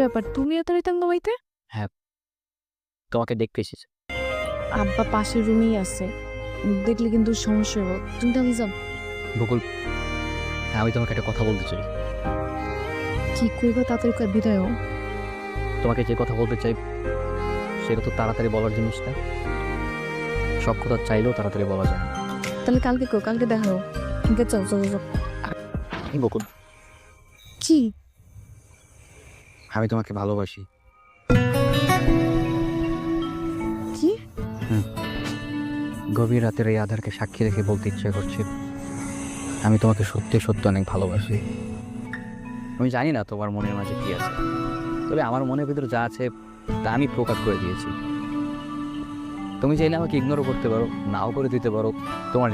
ব্যাপার, তুমি এত রাতে ঘুমাইতে? হ্যাঁ, তোমাকে দেখতে এসেছে। আব্বা পাশের রুমেই আছে, দেখলে কিন্তু সমস্যা হবে। তুমি তাহলে যাও। বকুল, হ্যাঁ, আমি তোমাকে একটা কথা বলতে চাই। কি করবে তাড়াতাড়ি করে বিদায় হও। তোমাকে যে কথা বলতে চাই সেটা তো তাড়াতাড়ি বলার জিনিস না। সব কথা চাইলেও তাড়াতাড়ি বলা যায় না। তাহলে কালকে কো, কালকে দেখাও। কালকে যাও যাও যাও। বকুল, কি? আমি তোমাকে ভালোবাসি। কি? গভীর রাতের এই আধারকে সাক্ষী রেখে বলতে ইচ্ছে করছে, আমি তোমাকে সত্যি সত্যি অনেক ভালোবাসি। আমি জানি না তোমার মনের মাঝে কি আছে, তবে আমার মনের ভিতরে যা আছে তা আমি প্রকাশ করে দিয়েছি। তুমি চাইলে আমাকে ইগনোরও করতে পারো, নাও করে দিতে পারো, তোমার